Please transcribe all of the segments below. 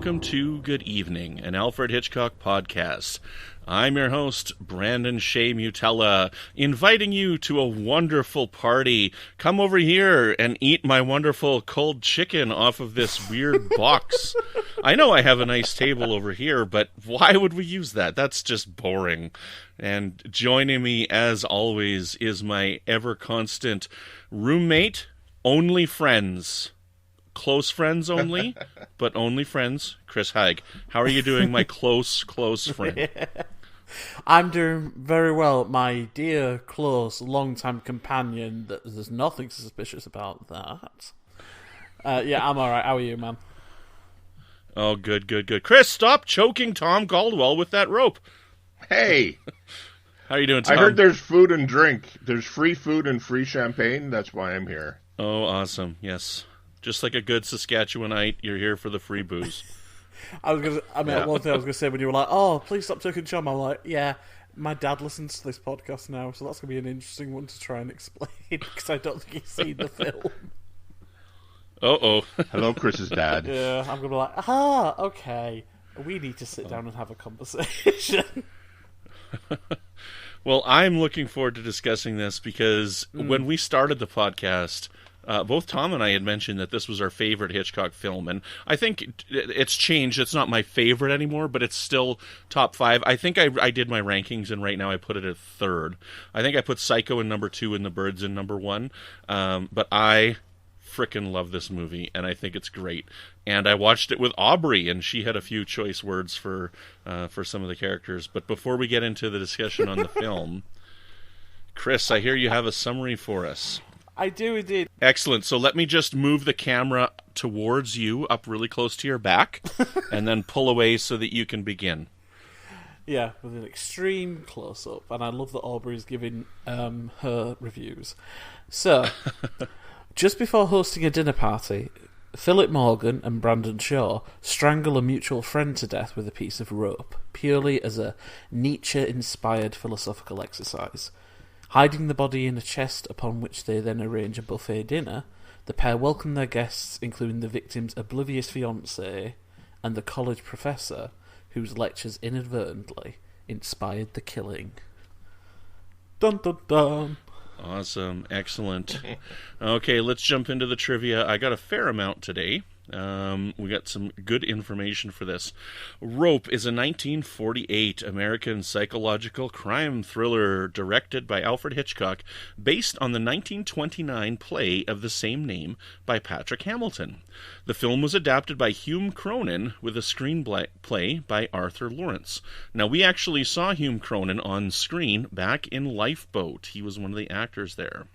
welcome to Good Evening, an Alfred Hitchcock podcast. I'm your host, Brandon-Shea Mutala, inviting you to a wonderful party. Come over here and eat my wonderful cold chicken off of this weird box. I know I have a nice table over here, but why would we use that? That's just boring. And joining me, as always, is my ever-constant roommate, only friends. Close friends only, but only friends, Chris Haigh. How are you doing, my close friend? I'm doing very well, my dear, close, long-time companion. There's nothing suspicious about that. Yeah, I'm alright. How are you, man? Oh, good. Chris, stop choking Tom Caldwell with that rope. Hey! How are you doing, Tom? I heard there's food and drink. There's free food and free champagne. That's why I'm here. Oh, awesome. Yes. Just like a good Saskatchewanite, you're here for the free booze. One thing I was going to say when you were like, oh, please stop taking Chum, I'm like, yeah, my dad listens to this podcast now, so that's going to be an interesting one to try and explain, because I don't think he's seen the film. Uh-oh. Hello, Chris's dad. Yeah, I'm going to be like, okay, we need to sit down and have a conversation. Well, I'm looking forward to discussing this, because when we started the podcast... both Tom and I had mentioned that this was our favorite Hitchcock film, and I think it's changed. It's not my favorite anymore, but it's still top 5. I think I did my rankings, and right now I put it at 3rd. I think I put Psycho in number 2 and The Birds in number 1, but I frickin' love this movie, and I think it's great. And I watched it with Aubrey, and she had a few choice words for some of the characters. But before we get into the discussion on the film, Chris, I hear you have a summary for us. I do indeed. Excellent. So let me just move the camera towards you, up really close to your back, and then pull away so that you can begin. Yeah, with an extreme close-up, and I love that Aubrey's giving her reviews. So, just before hosting a dinner party, Philip Morgan and Brandon-Shea strangle a mutual friend to death with a piece of rope, purely as a Nietzsche-inspired philosophical exercise. Hiding the body in a chest upon which they then arrange a buffet dinner, the pair welcome their guests, including the victim's oblivious fiancée and the college professor, whose lectures inadvertently inspired the killing. Dun dun dun! Awesome. Excellent. Okay, let's jump into the trivia. I got a fair amount today. We got some good information for this. Rope is a 1948 American psychological crime thriller directed by Alfred Hitchcock, based on the 1929 play of the same name by Patrick Hamilton. The film was adapted by Hume Cronyn with a screenplay by Arthur Lawrence. Now, we actually saw Hume Cronyn on screen back in Lifeboat. He was one of the actors there.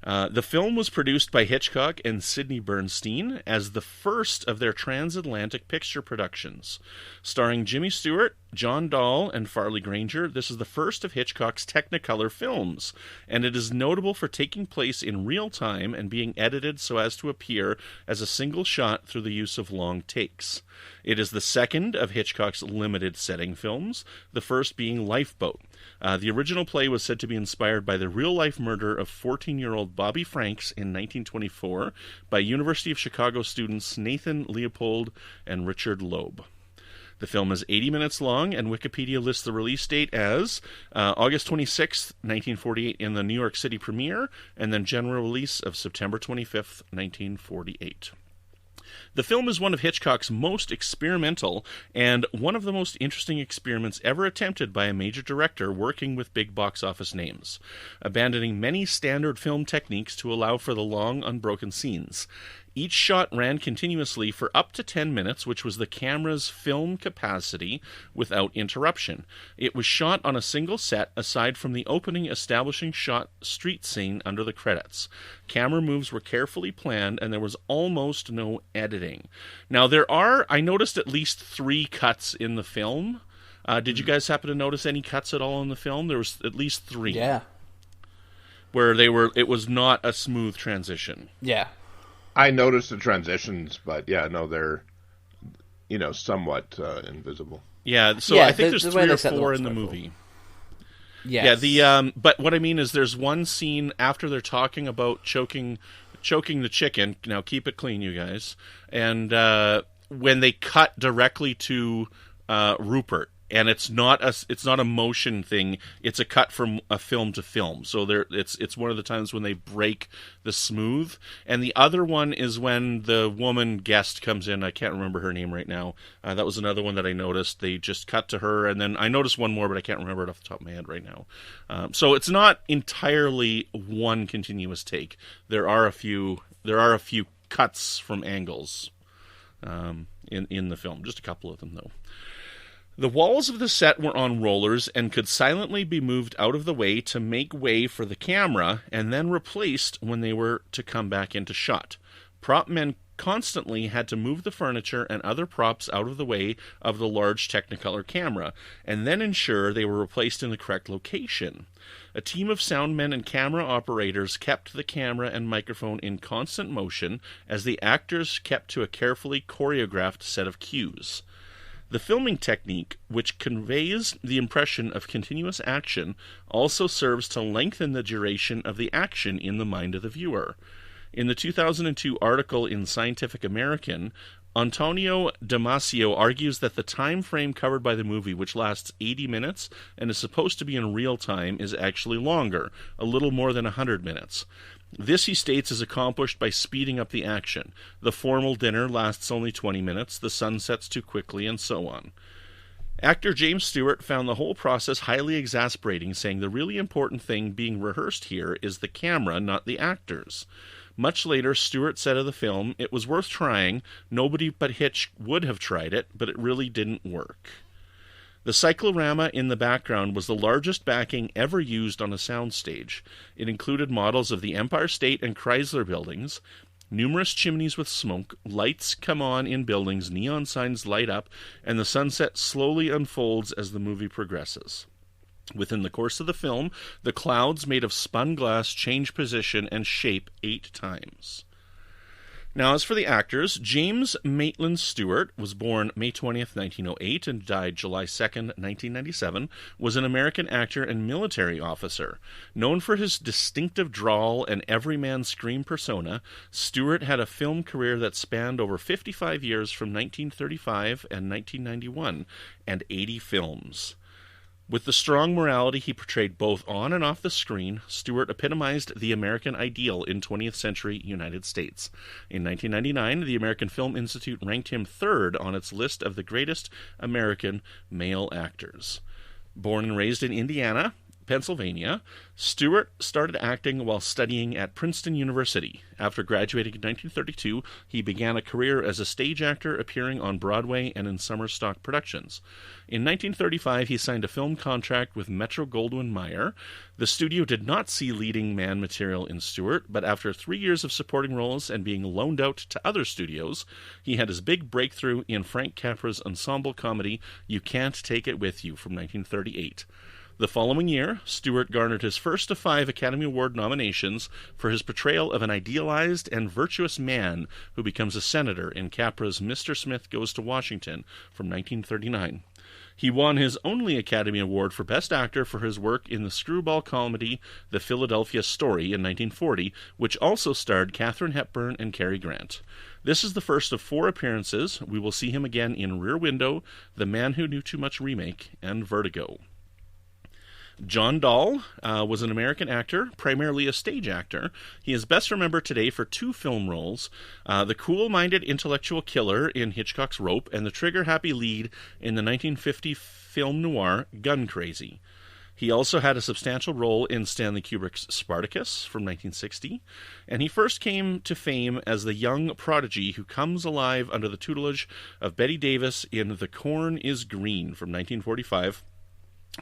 The film was produced by Hitchcock and Sidney Bernstein as the first of their transatlantic picture productions. Starring Jimmy Stewart, John Dahl, and Farley Granger, this is the first of Hitchcock's Technicolor films, and it is notable for taking place in real time and being edited so as to appear as a single shot through the use of long takes. It is the second of Hitchcock's limited setting films, the first being Lifeboat. The original play was said to be inspired by the real-life murder of 14-year-old Bobby Franks in 1924 by University of Chicago students Nathan Leopold and Richard Loeb. The film is 80 minutes long, and Wikipedia lists the release date as August 26th, 1948 in the New York City premiere, and then general release of September 25th, 1948. The film is one of Hitchcock's most experimental and one of the most interesting experiments ever attempted by a major director working with big box office names, abandoning many standard film techniques to allow for the long, unbroken scenes. Each shot ran continuously for up to 10 minutes, which was the camera's film capacity without interruption. It was shot on a single set, aside from the opening establishing shot street scene under the credits. Camera moves were carefully planned, and there was almost no editing. Now, I noticed at least 3 cuts in the film. Did you guys happen to notice any cuts at all in the film? There was at least 3. Yeah. Where it was not a smooth transition. Yeah. I noticed the transitions, but yeah, no, they're, somewhat invisible. Yeah, so I think there's 3 or 4 in the movie. Yes. Yeah, but what I mean is there's one scene after they're talking about choking the chicken. Now keep it clean, you guys. And when they cut directly to Rupert. And it's not a motion thing. It's a cut from a film to film. So it's one of the times when they break the smooth. And the other one is when the woman guest comes in. I can't remember her name right now. That was another one that I noticed. They just cut to her, and then I noticed one more, but I can't remember it off the top of my head right now. So it's not entirely one continuous take. There are a few cuts from angles in the film. Just a couple of them, though. The walls of the set were on rollers and could silently be moved out of the way to make way for the camera and then replaced when they were to come back into shot. Prop men constantly had to move the furniture and other props out of the way of the large Technicolor camera and then ensure they were replaced in the correct location. A team of sound men and camera operators kept the camera and microphone in constant motion as the actors kept to a carefully choreographed set of cues. The filming technique, which conveys the impression of continuous action, also serves to lengthen the duration of the action in the mind of the viewer. In the 2002 article in Scientific American, Antonio Damasio argues that the time frame covered by the movie, which lasts 80 minutes and is supposed to be in real time, is actually longer, a little more than 100 minutes. This, he states, is accomplished by speeding up the action. The formal dinner lasts only 20 minutes, the sun sets too quickly, and so on. Actor James Stewart found the whole process highly exasperating, saying the really important thing being rehearsed here is the camera, not the actors. Much later, Stewart said of the film, "It was worth trying. Nobody but Hitch would have tried it, but it really didn't work." The cyclorama in the background was the largest backing ever used on a soundstage. It included models of the Empire State and Chrysler buildings, numerous chimneys with smoke, lights come on in buildings, neon signs light up, and the sunset slowly unfolds as the movie progresses. Within the course of the film, the clouds made of spun glass change position and shape 8 times. Now, as for the actors, James Maitland Stewart was born May 20th, 1908, and died July 2nd, 1997, was an American actor and military officer. Known for his distinctive drawl and everyman scream persona, Stewart had a film career that spanned over 55 years from 1935 and 1991, and 80 films. With the strong morality he portrayed both on and off the screen, Stewart epitomized the American ideal in 20th century United States. In 1999, the American Film Institute ranked him 3rd on its list of the greatest American male actors. Born and raised in Indiana, Pennsylvania, Stewart started acting while studying at Princeton University. After graduating in 1932, he began a career as a stage actor, appearing on Broadway and in summer stock productions. In 1935, he signed a film contract with Metro-Goldwyn-Mayer. The studio did not see leading man material in Stewart, but after 3 years of supporting roles and being loaned out to other studios, he had his big breakthrough in Frank Capra's ensemble comedy You Can't Take It With You from 1938. The following year, Stewart garnered his first of 5 Academy Award nominations for his portrayal of an idealized and virtuous man who becomes a senator in Capra's Mr. Smith Goes to Washington from 1939. He won his only Academy Award for Best Actor for his work in the screwball comedy The Philadelphia Story in 1940, which also starred Katharine Hepburn and Cary Grant. This is the first of 4 appearances. We will see him again in Rear Window, The Man Who Knew Too Much remake, and Vertigo. John Dahl was an American actor, primarily a stage actor. He is best remembered today for 2 film roles, the cool-minded intellectual killer in Hitchcock's Rope, and the trigger-happy lead in the 1950 film noir Gun Crazy. He also had a substantial role in Stanley Kubrick's Spartacus from 1960, and he first came to fame as the young prodigy who comes alive under the tutelage of Bette Davis in The Corn is Green from 1945,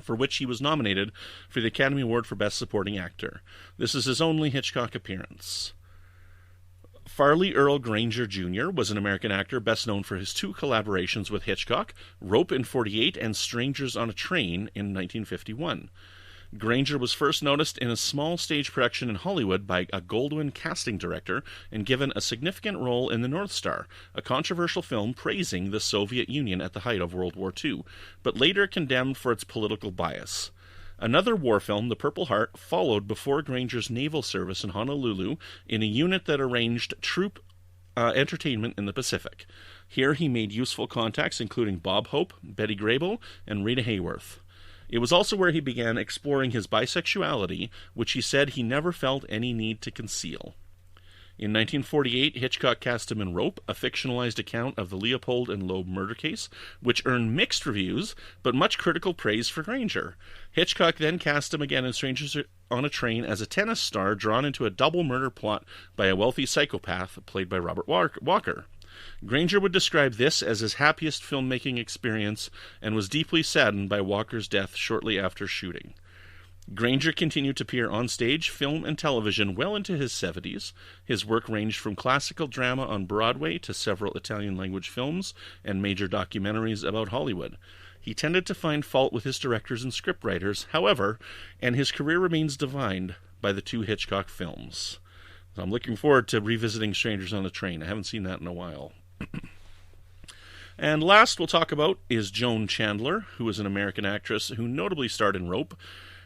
for which he was nominated for the Academy Award for Best Supporting Actor. This is his only Hitchcock appearance. Farley Earl Granger Jr. was an American actor best known for his 2 collaborations with Hitchcock, Rope in '48 and Strangers on a Train in 1951. Granger was first noticed in a small stage production in Hollywood by a Goldwyn casting director and given a significant role in The North Star, a controversial film praising the Soviet Union at the height of World War II, but later condemned for its political bias. Another war film, The Purple Heart, followed before Granger's naval service in Honolulu in a unit that arranged troop entertainment in the Pacific. Here he made useful contacts including Bob Hope, Betty Grable, and Rita Hayworth. It was also where he began exploring his bisexuality, which he said he never felt any need to conceal. In 1948, Hitchcock cast him in Rope, a fictionalized account of the Leopold and Loeb murder case, which earned mixed reviews, but much critical praise for Granger. Hitchcock then cast him again in Strangers on a Train as a tennis star drawn into a double murder plot by a wealthy psychopath played by Robert Walker. Granger would describe this as his happiest filmmaking experience and was deeply saddened by Walker's death shortly after shooting. Granger continued to appear on stage, film, and television well into his 70s. His work ranged from classical drama on Broadway to several Italian-language films and major documentaries about Hollywood. He tended to find fault with his directors and scriptwriters, however, and his career remains defined by the 2 Hitchcock films. So I'm looking forward to revisiting Strangers on a Train. I haven't seen that in a while. And last we'll talk about is Joan Chandler, who is an American actress who notably starred in Rope.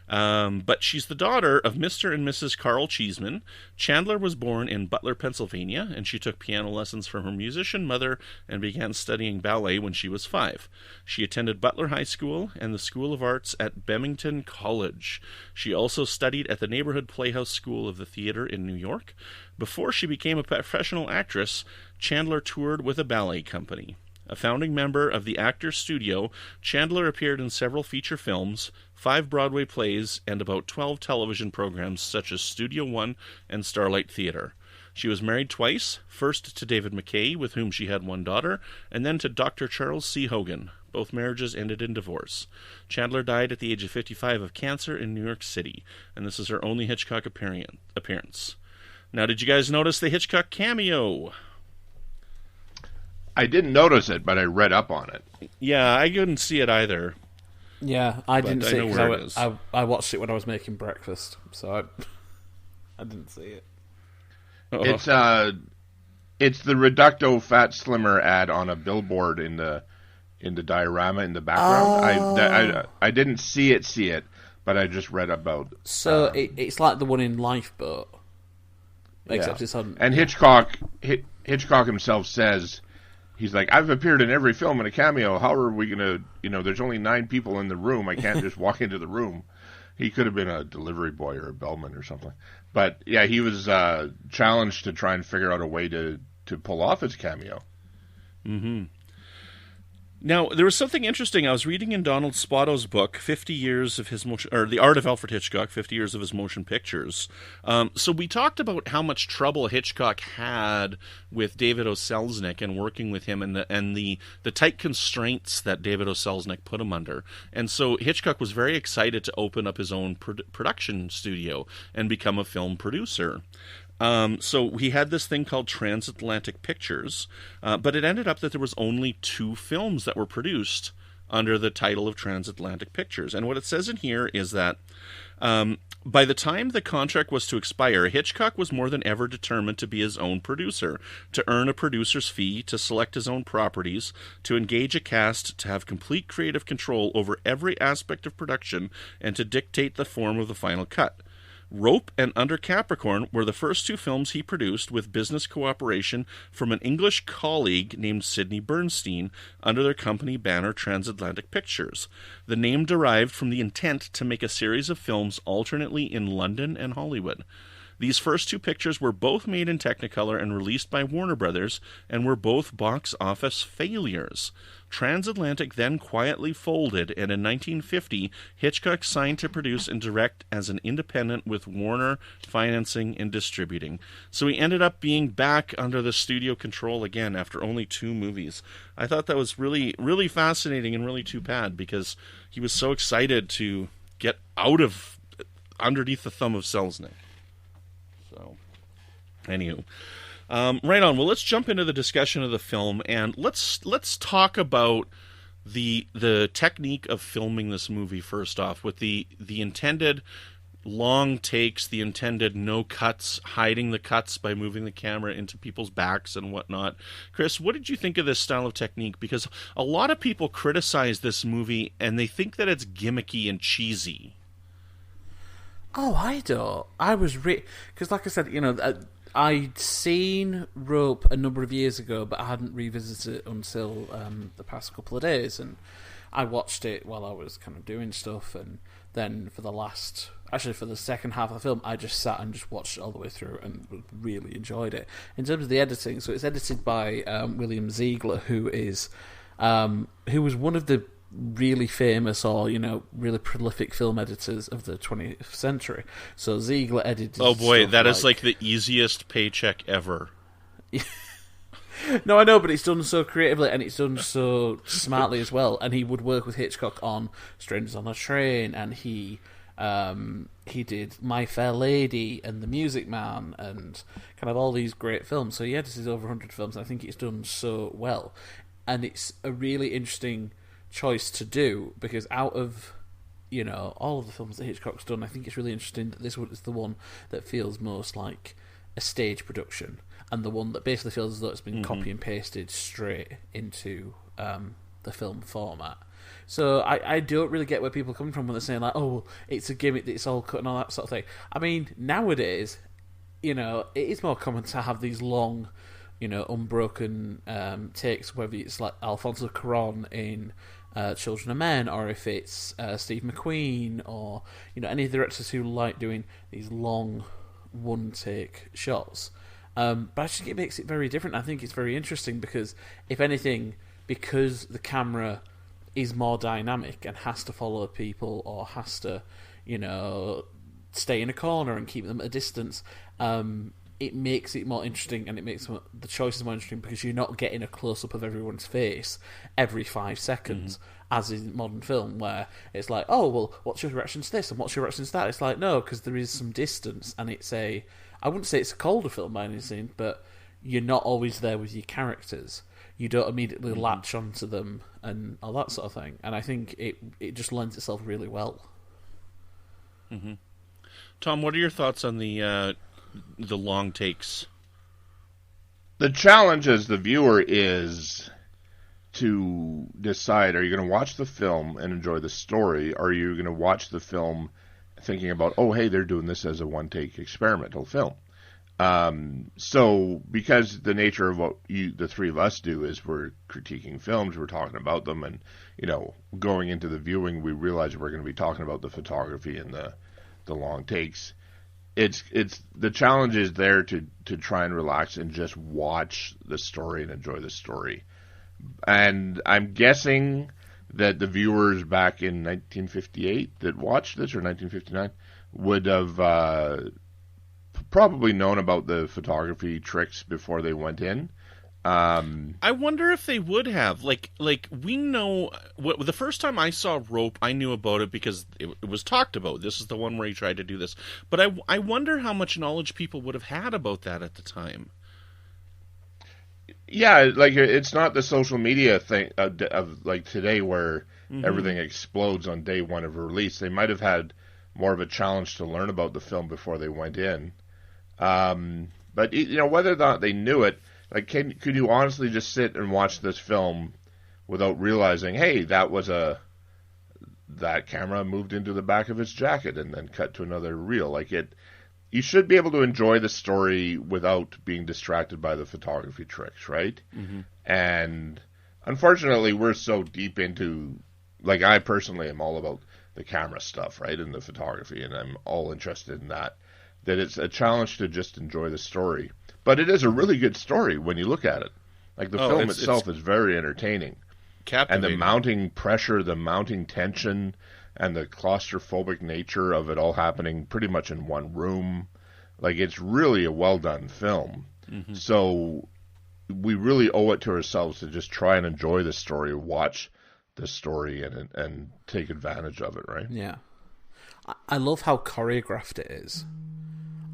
But she's the daughter of Mr. and Mrs. Carl Cheeseman. Chandler was born in Butler, Pennsylvania, and she took piano lessons from her musician mother and began studying ballet when she was 5. She attended Butler High School and the School of Arts at Bennington College. She also studied at the Neighborhood Playhouse School of the Theater in New York. Before she became a professional actress, Chandler toured with a ballet company. A founding member of the Actors Studio, Chandler appeared in several feature films, 5 Broadway plays, and about 12 television programs such as Studio One and Starlight Theater. She was married twice, first to David McKay, with whom she had 1 daughter, and then to Dr. Charles C. Hogan. Both marriages ended in divorce. Chandler died at the age of 55 of cancer in New York City, and this is her only Hitchcock appearance. Now, did you guys notice the Hitchcock cameo? I didn't notice it, but I read up on it. Yeah, I couldn't see it either. Yeah, I didn't see it because it I watched it when I was making breakfast, so I didn't see it. Uh-oh. It's the Reducto Fat Slimmer ad on a billboard in the diorama in the background. Oh. I didn't see it, but I just read about. So it's like the one in Lifeboat, except yeah. it's on. And Hitchcock himself says. He's like, I've appeared in every film in a cameo. How are we going to, there's only 9 people in the room. I can't just walk into the room. He could have been a delivery boy or a bellman or something. But, yeah, he was challenged to try and figure out a way to pull off his cameo. Mm-hmm. Now, there was something interesting. I was reading in Donald Spotto's book, 50 Years of His Motion, or The Art of Alfred Hitchcock, 50 Years of His Motion Pictures. So we talked about how much trouble Hitchcock had with David O. Selznick and working with him and the tight constraints that David O. Selznick put him under. And so Hitchcock was very excited to open up his own production studio and become a film producer. So he had this thing called Transatlantic Pictures, but it ended up that there was only 2 films that were produced under the title of Transatlantic Pictures. And what it says in here is that by the time the contract was to expire, Hitchcock was more than ever determined to be his own producer, to earn a producer's fee, to select his own properties, to engage a cast, to have complete creative control over every aspect of production, and to dictate the form of the final cut. Rope and Under Capricorn were the first 2 films he produced with business cooperation from an English colleague named Sidney Bernstein under their company banner Transatlantic Pictures. The name derived from the intent to make a series of films alternately in London and Hollywood. These first 2 pictures were both made in Technicolor and released by Warner Brothers and were both box office failures. Transatlantic then quietly folded, and in 1950, Hitchcock signed to produce and direct as an independent with Warner financing and distributing. So he ended up being back under the studio control again after only 2 movies. I thought that was really, really fascinating and really too bad because he was so excited to get out of underneath the thumb of Selznick. So, anywho. Right on. Well, let's jump into the discussion of the film, and let's talk about the technique of filming this movie first off, with the intended long takes, the intended no cuts, hiding the cuts by moving the camera into people's backs and whatnot. Chris, what did you think of this style of technique? Because a lot of people criticize this movie, and they think that it's gimmicky and cheesy. Oh, I don't. I was because, like I said, I'd seen Rope a number of years ago, but I hadn't revisited it until the past couple of days, and I watched it while I was kind of doing stuff, and then for the second half of the film, I just sat and just watched it all the way through and really enjoyed it. In terms of the editing, so it's edited by William Ziegler, who was one of the really famous or really prolific film editors of the 20th century. So Ziegler edited. Oh boy, that is like the easiest paycheck ever. No, I know, but it's done so creatively and it's done so smartly as well. And he would work with Hitchcock on Strangers on a Train, and he did My Fair Lady and The Music Man and kind of all these great films. So he edited over 100 films, and I think it's done so well. And it's a really interesting choice to do, because out of all of the films that Hitchcock's done, I think it's really interesting that this one is the one that feels most like a stage production, and the one that basically feels as though it's been copy and pasted straight into the film format. So I don't really get where people are coming from when they're saying like, oh, well, it's a gimmick that it's all cut and all that sort of thing. I mean, nowadays, it is more common to have these long, unbroken takes, whether it's like Alfonso Cuarón in Children of Men, or if it's Steve McQueen, or any of the directors who like doing these long one-take shots. But I just think it makes it very different. I think it's very interesting because, if anything, because the camera is more dynamic and has to follow people, or has to, stay in a corner and keep them at a distance, it makes it more interesting, and it makes the choices more interesting, because you're not getting a close-up of everyone's face every 5 seconds, as in modern film, where it's like, oh, well, what's your reaction to this, and what's your reaction to that? It's like, no, because there is some distance, and I wouldn't say it's a colder film by any means, but you're not always there with your characters. You don't immediately latch onto them and all that sort of thing. And I think it just lends itself really well. Mm-hmm. Tom, what are your thoughts on the long takes? The challenge as the viewer is to decide, are you going to watch the film and enjoy the story, or are you going to watch the film thinking about, oh, hey, they're doing this as a one-take experimental film. So because the nature of what the three of us do is we're critiquing films, we're talking about them, and, going into the viewing, we realize we're going to be talking about the photography and the long takes. It's the challenge is there to try and relax and just watch the story and enjoy the story. And I'm guessing that the viewers back in 1958 that watched this, or 1959, would have probably known about the photography tricks before they went in. I wonder if they would have. Like we know, the first time I saw Rope, I knew about it because it was talked about. This is the one where he tried to do this. But I wonder how much knowledge people would have had about that at the time. Yeah, like, it's not the social media thing of like today where everything explodes on day one of release. They might have had more of a challenge to learn about the film before they went in. But whether or not they knew it, like, could you honestly just sit and watch this film without realizing, hey, that camera moved into the back of its jacket and then cut to another reel? Like, you should be able to enjoy the story without being distracted by the photography tricks, right? Mm-hmm. And unfortunately, we're so deep into, like, I personally am all about the camera stuff, right, and the photography, and I'm all interested in that it's a challenge to just enjoy the story. But it is a really good story when you look at it. Like, the film itself is very entertaining. Captivating. And the mounting pressure, the mounting tension, and the claustrophobic nature of it all happening pretty much in one room. Like, it's really a well-done film. Mm-hmm. So we really owe it to ourselves to just try and enjoy the story, watch the story, and take advantage of it, right? Yeah. I love how choreographed it is.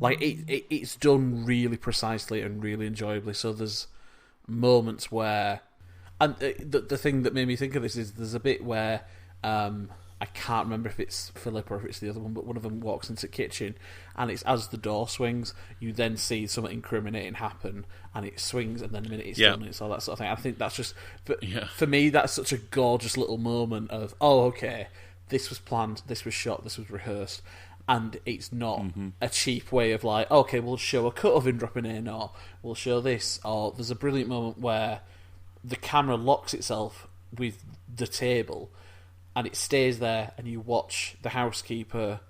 Like, it's done really precisely and really enjoyably. So there's moments where... And the thing that made me think of this is there's a bit where... I can't remember if it's Philip or if it's the other one, but one of them walks into the kitchen, and it's as the door swings, you then see something incriminating happen, and it swings, and then a minute it's done, and it's all that sort of thing. I think that's just... For me, that's such a gorgeous little moment of, oh, okay, this was planned, this was shot, this was rehearsed. and it's not a cheap way of like, okay, we'll show a cut of him dropping in, or we'll show this, or there's a brilliant moment where the camera locks itself with the table and it stays there, and you watch the housekeeper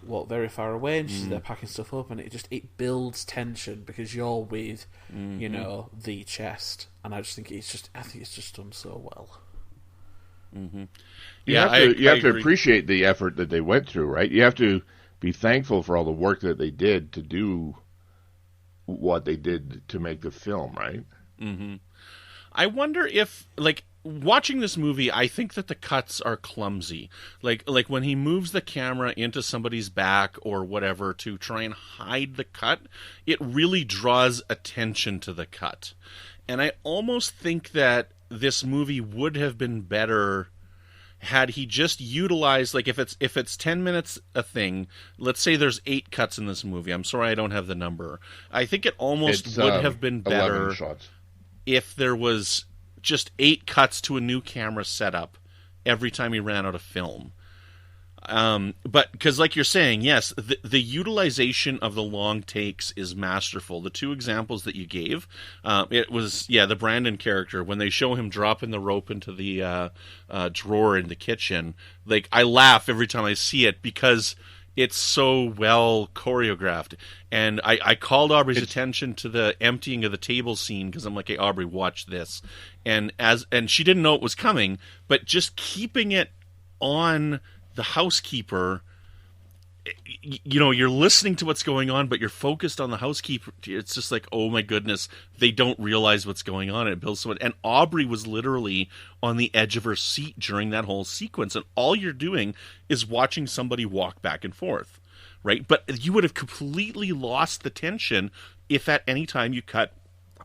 walk very far away, and she's there packing stuff up, and it builds tension because you're with the chest, and I think it's just done so well. You have to appreciate the effort that they went through, right? You have to be thankful for all the work that they did to do what they did to make the film, right? I wonder if, like, watching this movie, I think that the cuts are clumsy. Like when he moves the camera into somebody's back or whatever to try and hide the cut, it really draws attention to the cut. And I almost think that this movie would have been better had he just utilized, like, if it's 10 minutes a thing, let's say there's 8 cuts in this movie. I'm sorry I don't have the number. I think it almost would have been better if there was just 8 cuts to a new camera setup every time he ran out of film. But because, like you're saying, yes, the utilization of the long takes is masterful. The 2 examples that you gave, it was, the Brandon character, when they show him dropping the rope into the drawer in the kitchen, like, I laugh every time I see it because it's so well choreographed. And I called Aubrey's attention to the emptying of the table scene because I'm like, hey, Aubrey, watch this. And she didn't know it was coming, but just keeping it on the housekeeper, you're listening to what's going on, but you're focused on the housekeeper. It's just like, oh my goodness, they don't realize what's going on. It builds so much. And Aubrey was literally on the edge of her seat during that whole sequence. And all you're doing is watching somebody walk back and forth, right? But you would have completely lost the tension if at any time you cut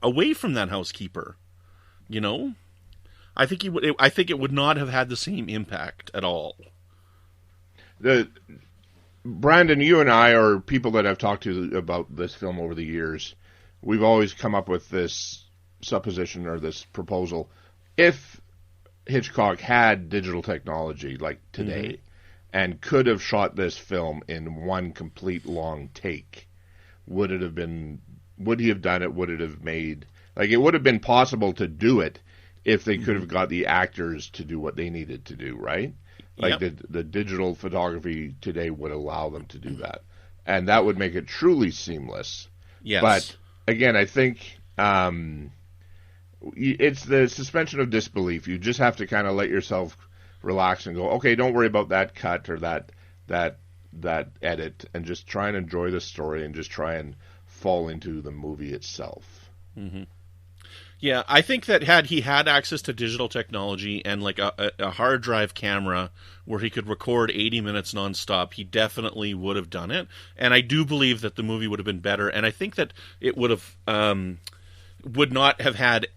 away from that housekeeper. I think it would not have had the same impact at all. Brandon, you and I are people that I've talked to about this film over the years. We've always come up with this supposition or this proposal. If Hitchcock had digital technology like today and could have shot this film in one complete long take, would he have done it? Would it have made, like, it would have been possible to do it if they could have got the actors to do what they needed to do, right? Like, the digital photography today would allow them to do that. And that would make it truly seamless. Yes. But, again, I think it's the suspension of disbelief. You just have to kind of let yourself relax and go, okay, don't worry about that cut or that edit, and just try and enjoy the story and just try and fall into the movie itself. Yeah, I think that had he had access to digital technology and like a hard drive camera where he could record 80 minutes nonstop, he definitely would have done it. And I do believe that the movie would have been better. And I think that it would not have had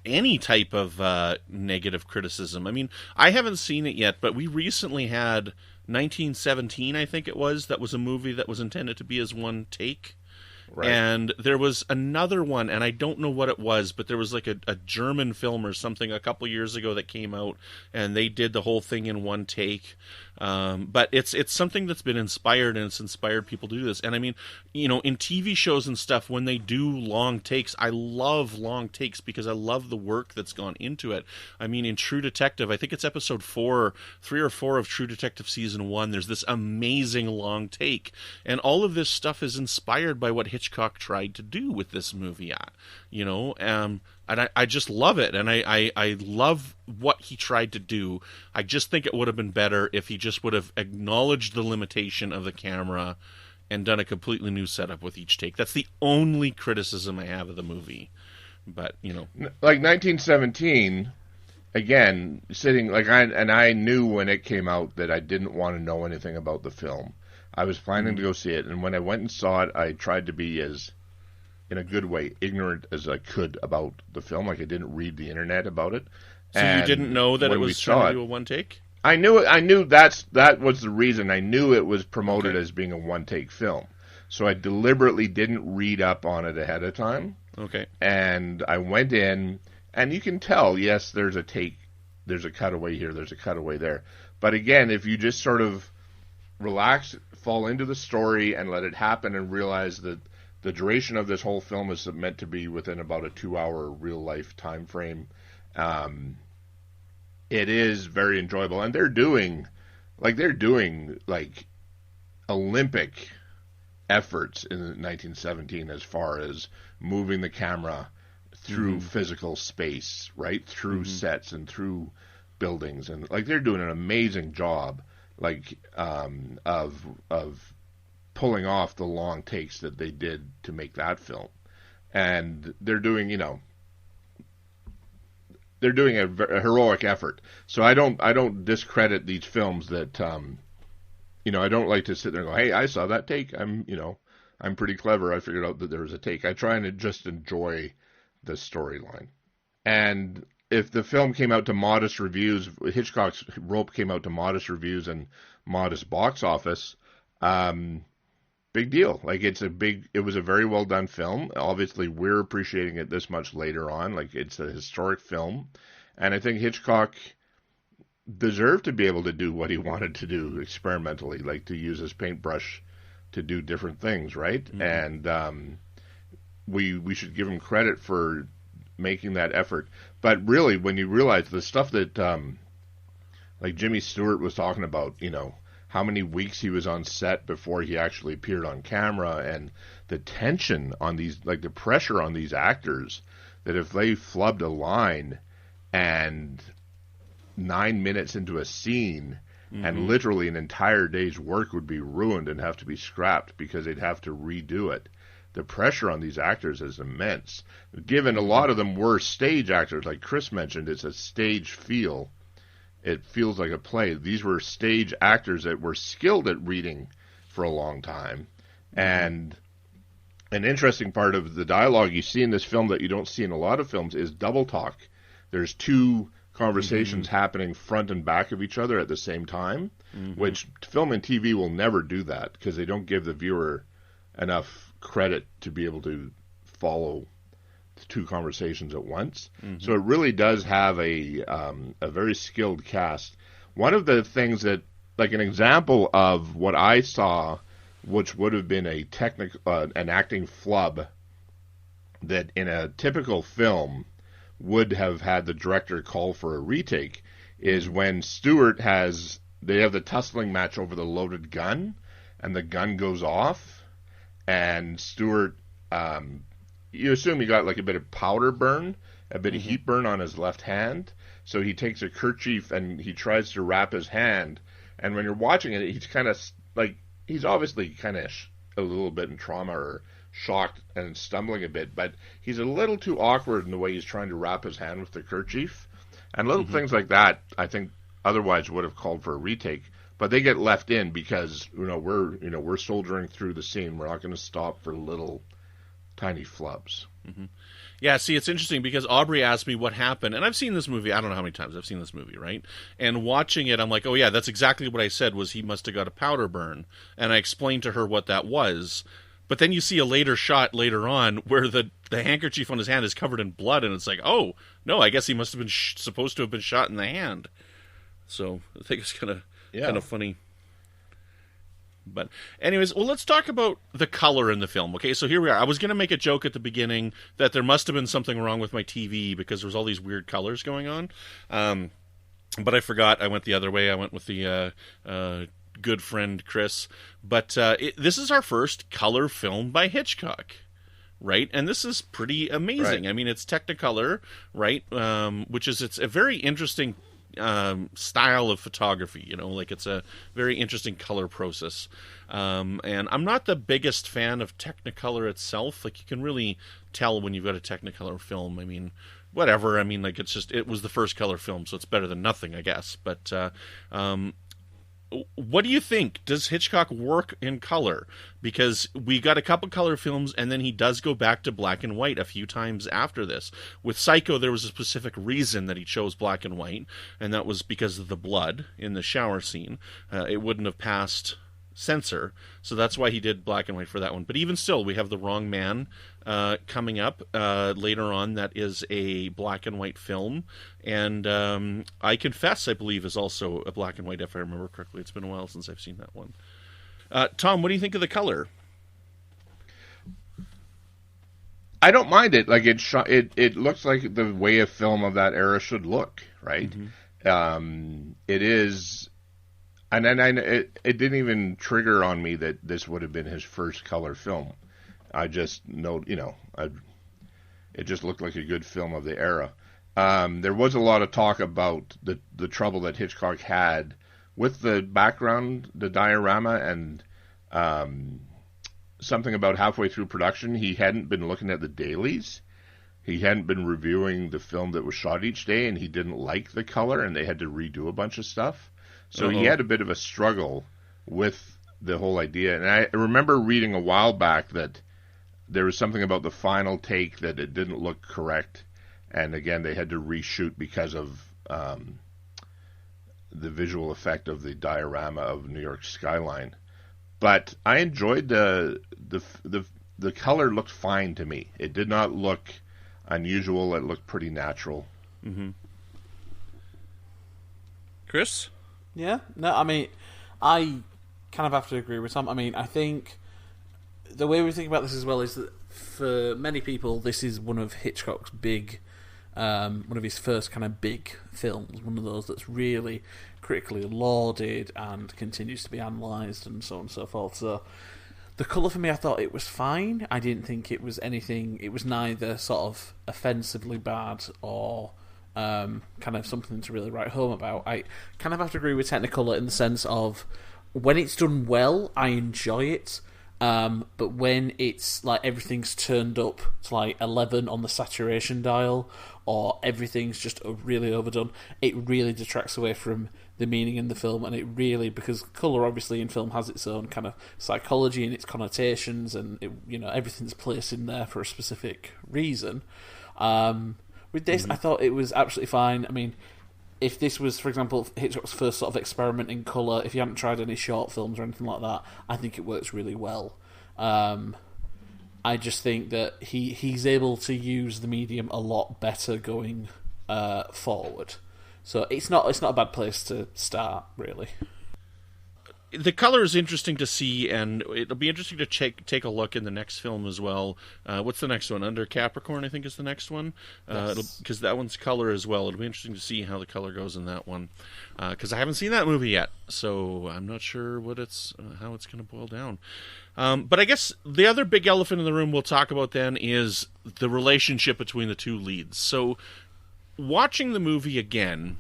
any type of negative criticism. I mean, I haven't seen it yet, but we recently had 1917, I think it was. That was a movie that was intended to be as one take. Right. And there was another one, and I don't know what it was, but there was like a German film or something a couple years ago that came out, and they did the whole thing in one take. But it's something that's been inspired, and it's inspired people to do this. And I mean, in TV shows and stuff, when they do long takes, I love long takes because I love the work that's gone into it. I mean, in True Detective, I think it's episode 3 or 4 of True Detective season 1, there's this amazing long take. And all of this stuff is inspired by what Hitchcock tried to do with this movie, and I just love it, and I love what he tried to do. I just think it would have been better if he just would have acknowledged the limitation of the camera and done a completely new setup with each take. That's the only criticism I have of the movie. But, like 1917, again, sitting, like, I knew when it came out that I didn't want to know anything about the film. I was planning to go see it, and when I went and saw it, I tried to be as, in a good way, ignorant as I could about the film. Like, I didn't read the internet about it. So you didn't know that it was trying to do a one take? I knew that was the reason. I knew it was promoted as being a one take film. So I deliberately didn't read up on it ahead of time. Okay. And I went in, and you can tell, yes, there's a take, there's a cutaway here, there's a cutaway there. But again, if you just sort of relax, fall into the story, and let it happen, and realize that the duration of this whole film is meant to be within about a 2-hour real life time frame. It is very enjoyable, and they're doing Olympic efforts in 1917 as far as moving the camera through physical space, right, through sets and through buildings, and like they're doing an amazing job, like of pulling off the long takes that they did to make that film, and they're doing a heroic effort. So I don't discredit these films that I don't like to sit there and go, hey, I saw that take, I'm pretty clever, I figured out that there was a take. I try and just enjoy the storyline. And if the film came out to modest reviews, Hitchcock's Rope came out to modest reviews and modest box office, big deal. Like it was a very well done film. Obviously we're appreciating it this much later on. Like it's a historic film. And I think Hitchcock deserved to be able to do what he wanted to do experimentally, like to use his paintbrush to do different things, right? Mm-hmm. And we should give him credit for making that effort. But really, when you realize the stuff that like Jimmy Stewart was talking about, how many weeks he was on set before he actually appeared on camera, and the tension on these, like the pressure on these actors, that if they flubbed a line and 9 minutes into a scene, and literally an entire day's work would be ruined and have to be scrapped because they'd have to redo it. The pressure on these actors is immense. Given a lot of them were stage actors, like Chris mentioned, it's a stage feel. It feels like a play. These were stage actors that were skilled at reading for a long time. And an interesting part of the dialogue you see in this film that you don't see in a lot of films is double talk. There's two conversations happening front and back of each other at the same time, which film and TV will never do that because they don't give the viewer enough credit to be able to follow the two conversations at once. So it really does have a very skilled cast. One of the things that, like an example of what I saw, which would have been a an acting flub that in a typical film would have had the director call for a retake, is when they have the tussling match over the loaded gun, and the gun goes off, and Stewart, you assume he got like a bit of powder burn, a bit of heat burn on his left hand, so he takes a kerchief and he tries to wrap his hand, and when you're watching it, he's kind of like, he's obviously kind of a little bit in trauma or shocked and stumbling a bit, but he's a little too awkward in the way he's trying to wrap his hand with the kerchief, and little things like that I think otherwise would have called for a retake, but they get left in because we're soldiering through the scene. We're not going to stop for little tiny flubs. Yeah, see, it's interesting because Aubrey asked me what happened, and I've seen this movie, I don't know how many times I've seen this movie, right? And watching it, I'm like, oh yeah, that's exactly what I said, was he must have got a powder burn, and I explained to her what that was. But then you see a later shot later on where the handkerchief on his hand is covered in blood, and it's like, oh, no, I guess he must have been supposed to have been shot in the hand. So I think it's kind of funny. But anyways, well, let's talk about the color in the film. Okay, so here we are. I was going to make a joke at the beginning that there must have been something wrong with my TV because there was all these weird colors going on. But I forgot. I went the other way. I went with the good friend Chris. But this is our first color film by Hitchcock, right? And this is pretty amazing. Right. I mean, it's Technicolor, right? Which is, it's a very interesting style of photography, like it's a very interesting color process. And I'm not the biggest fan of Technicolor itself. Like, you can really tell when you've got a Technicolor film. I mean, whatever. I mean, like, it was the first color film, so it's better than nothing, I guess. But what do you think? Does Hitchcock work in color? Because we got a couple color films, and then he does go back to black and white a few times after this. With Psycho, there was a specific reason that he chose black and white, and that was because of the blood in the shower scene. It wouldn't have passed censor, so that's why he did black and white for that one. But even still, we have The Wrong Man coming up later on. That is a black and white film, and I Confess, I believe, is also a black and white, if I remember correctly. It's been a while since I've seen that one. Tom, what do you think of the color? I don't mind it. Like it looks like the way a film of that era should look, right? It is. And then it didn't even trigger on me that this would have been his first color film. I just know, it just looked like a good film of the era. There was a lot of talk about the trouble that Hitchcock had with the background, the diorama, and something about halfway through production, he hadn't been looking at the dailies. He hadn't been reviewing the film that was shot each day, and he didn't like the color, and they had to redo a bunch of stuff. So he had a bit of a struggle with the whole idea. And I remember reading a while back that there was something about the final take that it didn't look correct. And again, they had to reshoot because of the visual effect of the diorama of New York skyline. But I enjoyed the color looked fine to me. It did not look unusual. It looked pretty natural. Mm-hmm. Chris? Yeah, no, I mean, I kind of have to agree with Tom. I mean, I think the way we think about this as well is that for many people, this is one of Hitchcock's one of his first kind of big films, one of those that's really critically lauded and continues to be analysed and so on and so forth. So the colour for me, I thought it was fine. I didn't think it was anything, it was neither sort of offensively bad or kind of something to really write home about. I kind of have to agree with Technicolor in the sense of when it's done well, I enjoy it. But when it's like everything's turned up to like 11 on the saturation dial, or everything's just really overdone, it really detracts away from the meaning in the film. And it really, because colour obviously in film has its own kind of psychology and its connotations, and it, everything's placed in there for a specific reason. With this, I thought it was absolutely fine. I mean, if this was, for example, Hitchcock's first sort of experiment in colour, if you hadn't tried any short films or anything like that, I think it works really well. I just think that he's able to use the medium a lot better going forward. So it's not a bad place to start, really. The color is interesting to see, and it'll be interesting to take a look in the next film as well. What's the next one? Under Capricorn, I think, is the next one. Because that one's color as well. It'll be interesting to see how the color goes in that one. Because I haven't seen that movie yet, so I'm not sure what how it's going to boil down. But I guess the other big elephant in the room we'll talk about then is the relationship between the two leads. So watching the movie again,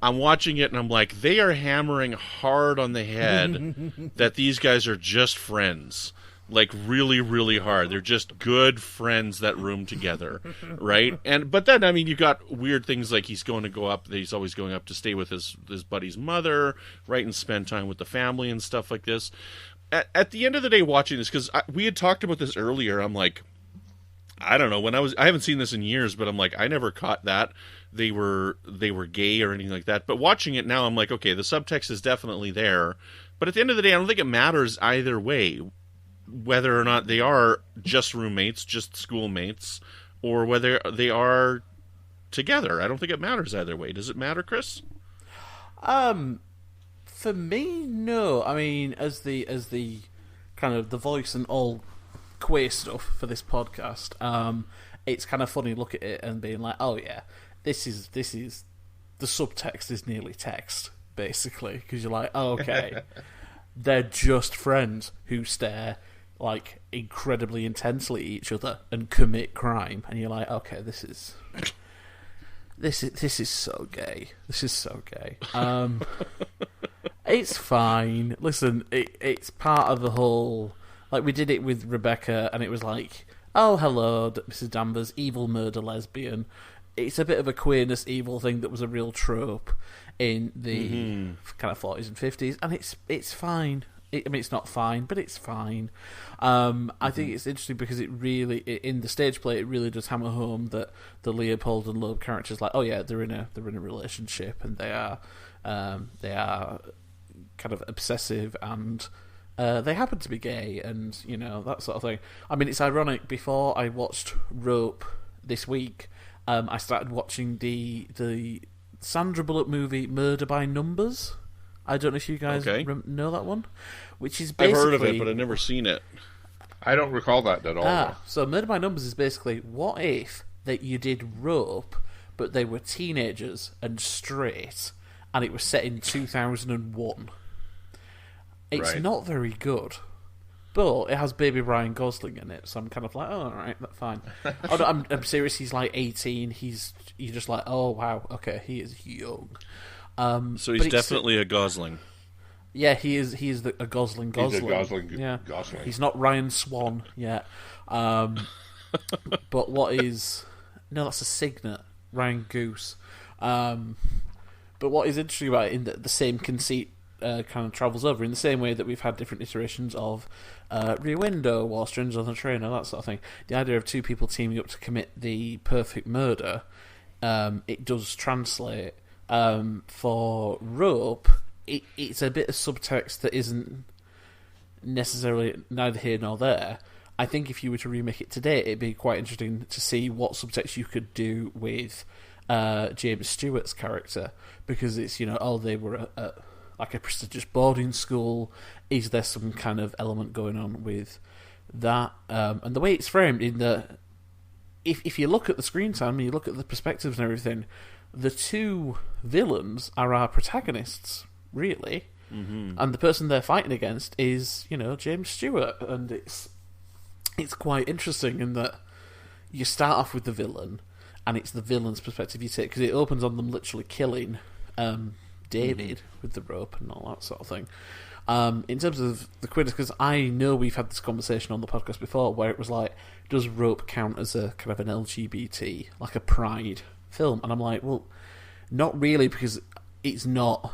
I'm watching it and I'm like, they are hammering hard on the head that these guys are just friends. Like really, really hard. They're just good friends that room together, right? But then, I mean, you got weird things like he's always going up to stay with his buddy's mother, right, and spend time with the family and stuff like this. At the end of the day, watching this, because we had talked about this earlier, I'm like, I don't know, I haven't seen this in years, but I'm like, I never caught that they were gay or anything like that. But watching it now, I'm like, okay, the subtext is definitely there. But at the end of the day, I don't think it matters either way, whether or not they are just roommates, just schoolmates, or whether they are together. I don't think it matters either way. Does it matter, Chris? For me, no. I mean, as the kind of the voice and all queer stuff for this podcast, it's kind of funny to look at it and being like, oh yeah, this is the subtext is nearly text, basically, because you're like, oh, okay, they're just friends who stare like incredibly intensely at each other and commit crime, and you're like, okay, this is so gay. This is so gay. It's fine. Listen, it's part of the whole. Like, we did it with Rebecca, and it was like, oh, hello, Mrs. Danvers, evil murder lesbian. It's a bit of a queerness evil thing that was a real trope in the kind of 40s and 50s, and it's fine. I mean, it's not fine, but it's fine. I think it's interesting because it really, in the stage play, it really does hammer home that the Leopold and Loeb characters, like, oh yeah, they're in a relationship, and they are kind of obsessive and they happen to be gay, and that sort of thing. I mean, it's ironic. Before I watched Rope this week, I started watching the Sandra Bullock movie Murder by Numbers. I don't know if you guys know that one, which is basically... I've heard of it, but I've never seen it. I don't recall that at all. So Murder by Numbers is basically, what if that you did Rope, but they were teenagers and straight, and it was set in 2001. It's not very good, but it has baby Ryan Gosling in it, so I'm kind of like, oh, all right, that's fine. Oh, no, I'm serious. He's like 18. You're just like, oh wow, okay, he is young. So he's definitely a Gosling. Yeah, he is. He is a Gosling. He's a Gosling. Yeah, Gosling. He's not Ryan Swan yet. But what is? No, that's a Cygnet. Ryan Goose. But what is interesting about it, in that the same conceit kind of travels over in the same way that we've had different iterations of Rear Window or Strangers on the Train or that sort of thing. The idea of two people teaming up to commit the perfect murder, it does translate. For Rope, it's a bit of subtext that isn't necessarily neither here nor there. I think if you were to remake it today, it'd be quite interesting to see what subtext you could do with James Stewart's character, because it's they were at like a prestigious boarding school. Is there some kind of element going on with that? And the way it's framed, in that if you look at the screen time and you look at the perspectives and everything, the two villains are our protagonists, really. Mm-hmm. And the person they're fighting against is, James Stewart. And it's quite interesting in that you start off with the villain, and it's the villain's perspective you take, because it opens on them literally killing David with the rope and all that sort of thing. In terms of the quid, because I know we've had this conversation on the podcast before, where it was like, does Rope count as a kind of an LGBT, like a pride film? And I'm like, well, not really, because it's not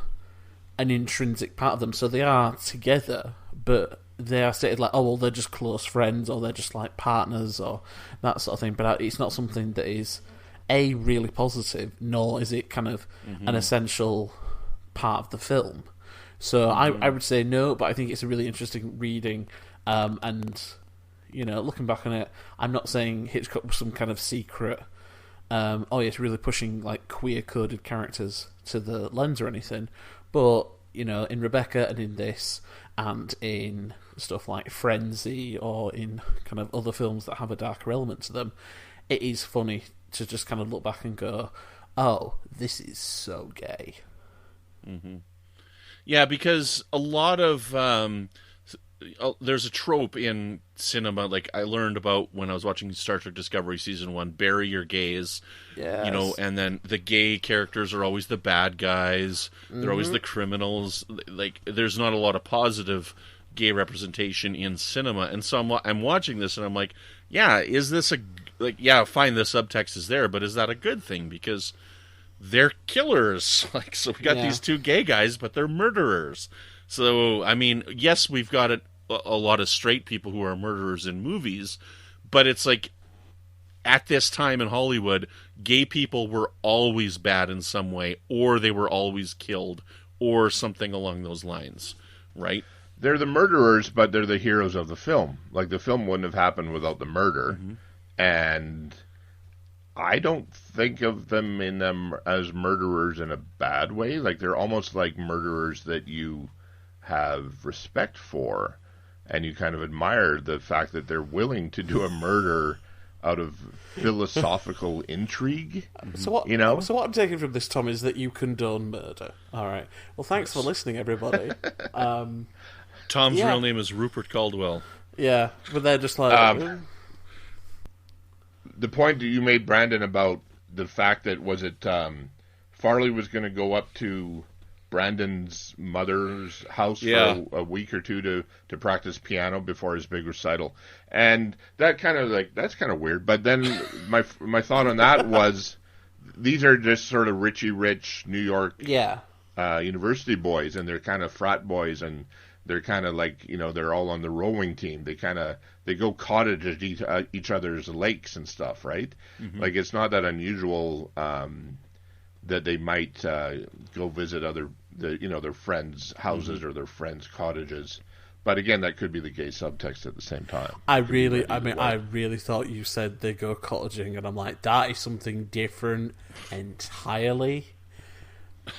an intrinsic part of them. So they are together, but they are stated like, oh, well, they're just close friends, or they're just like partners, or that sort of thing. But it's not something that is really positive, nor is it kind of an essential part of the film. So I would say no, but I think it's a really interesting reading. And looking back on it, I'm not saying Hitchcock was some kind of secret. It's really pushing like queer coded characters to the lens or anything. But in Rebecca and in this, and in stuff like Frenzy, or in kind of other films that have a darker element to them, it is funny to just kind of look back and go, oh, this is so gay. Mm-hmm. Yeah, because a lot of there's a trope in cinema, like I learned about when I was watching Star Trek Discovery Season 1, bury your gays. Yes. And then the gay characters are always the bad guys. They're always the criminals. Like, there's not a lot of positive gay representation in cinema. And so I'm watching this and I'm like, yeah, is this fine, the subtext is there, but is that a good thing? Because they're killers. Like, so we got these two gay guys, but they're murderers. So, I mean, yes, we've got a lot of straight people who are murderers in movies, but it's like, at this time in Hollywood, gay people were always bad in some way, or they were always killed, or something along those lines, right? They're the murderers, but they're the heroes of the film. Like, the film wouldn't have happened without the murder, and I don't think of them as murderers in a bad way. Like, they're almost like murderers that you have respect for, and you kind of admire the fact that they're willing to do a murder out of philosophical intrigue. So what I'm taking from this, Tom, is that you condone murder. All right. Well, thanks for listening, everybody. Tom's real name is Rupert Caldwell. Yeah, but they're just like... the point that you made, Brandon, about the fact that, Farley was going to go up to Brandon's mother's house for a week or two to practice piano before his big recital, and that kind of that's kind of weird. But then my thought on that was, these are just sort of rich New York university boys, and they're kind of frat boys, and they're kind of like, they're all on the rowing team. They go cottage at each other's lakes and stuff, right? Mm-hmm. Like, it's not that unusual that they might go visit their friends' houses or their friends' cottages. But again, that could be the gay subtext at the same time. I really thought you said they go cottaging, and I'm like, that is something different entirely.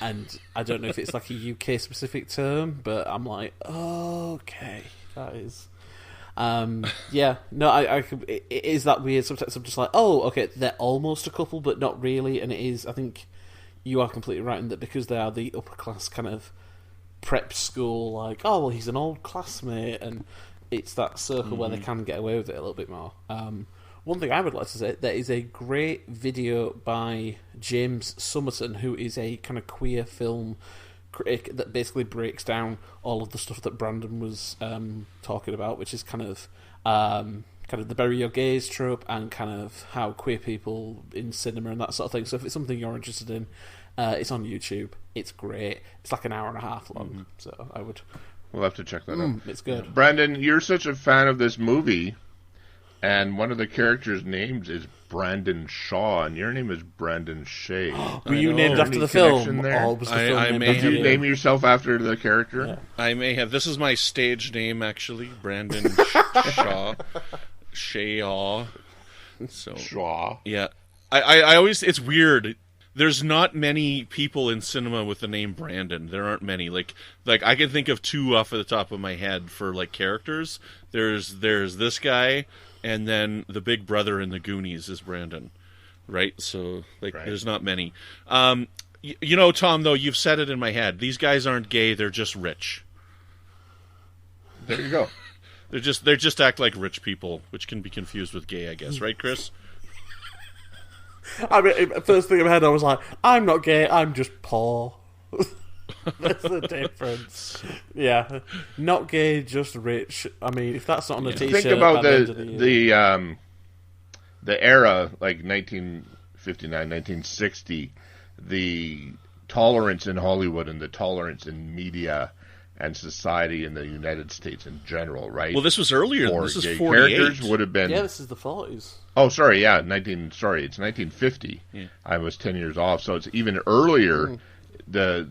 And I don't know if it's like a UK specific term, but I'm like, oh, okay, that is. Yeah, no, it is that weird subtext. I'm just like, oh, okay, they're almost a couple, but not really. And it is, I think you are completely right in that because they are the upper class kind of prep school, like, oh, well, he's an old classmate, and it's that circle where they can get away with it a little bit more. One thing I would like to say, there is a great video by James Somerton, who is a kind of queer film critic that basically breaks down all of the stuff that Brandon was talking about, which is kind of the bury your gays trope and kind of how queer people in cinema and that sort of thing. So if it's something you're interested in, it's on YouTube. It's great. It's like an hour and a half long, so I would... We'll have to check that out. It's good. Brandon, you're such a fan of this movie, and one of the characters' names is Brandon Shaw, and your name is Brandon-Shea. Were you named after the film? Or was the film Did you name yourself after the character? Yeah. I may have. This is my stage name, actually. Brandon Shaw. Shaw. So, Shaw. Yeah. I always... It's weird. There's not many people in cinema with the name Brandon. There aren't many. Like I can think of two off of the top of my head for like characters. There's this guy, and then the big brother in the Goonies is Brandon, right? So there's not many. You know, Tom, though, you've said it in my head. These guys aren't gay. They're just rich. There you go. They just act like rich people, which can be confused with gay, I guess, right, Chris? I mean, first thing in my head, I was like, I'm not gay, I'm just poor. That's the difference. Yeah. Not gay, just rich. I mean, if that's not on a t-shirt... Think about the era, like 1959, 1960, the tolerance in Hollywood and the tolerance in media and society in the United States in general, right? Well, this was earlier. For this is gay 48. characters would have been... Yeah, this is the 40s. Oh, sorry, yeah, it's 1950. Yeah. I was 10 years off, so it's even earlier. The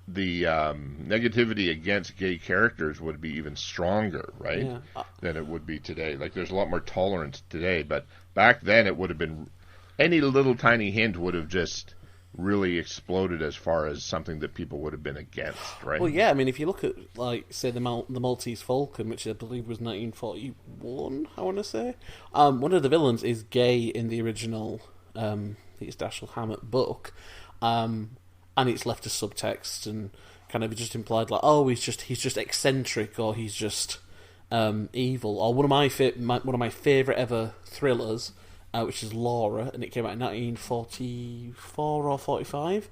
negativity against gay characters would be even stronger, right, than it would be today. Like, there's a lot more tolerance today, but back then it would have been... Any little tiny hint would have just really exploded as far as something that people would have been against, right? Well, yeah, I mean, if you look at, like, say, the Maltese Falcon, which I believe was 1941, I want to say, one of the villains is gay in the original, I think it's Dashiell Hammett book, and it's left as subtext and kind of just implied, like, oh, he's just eccentric, or he's just evil. Or one of my favourite ever thrillers, which is Laura, and it came out in 1944 or 45.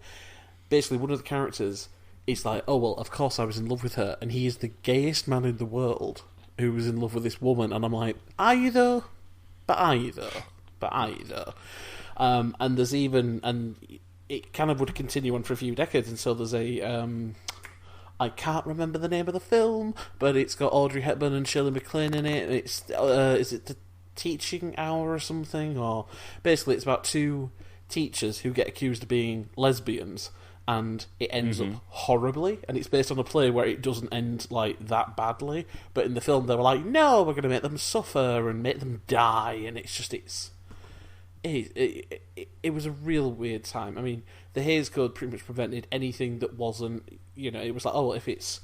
Basically, one of the characters is like, oh, well, of course I was in love with her, and he is the gayest man in the world who was in love with this woman, and I'm like, are you though? But are you though? But are you though? And there's even, and it kind of would continue on for a few decades, and so there's a, I can't remember the name of the film, but it's got Audrey Hepburn and Shirley MacLaine in it, and it's, is it the Teaching Hour or something? Or basically it's about two teachers who get accused of being lesbians, and it ends up horribly, and it's based on a play where it doesn't end like that badly, but in the film they were like, no, we're going to make them suffer and make them die, and it's just it was a real weird time. I mean, the Hays Code pretty much prevented anything that wasn't, you know, it was like, oh, if it's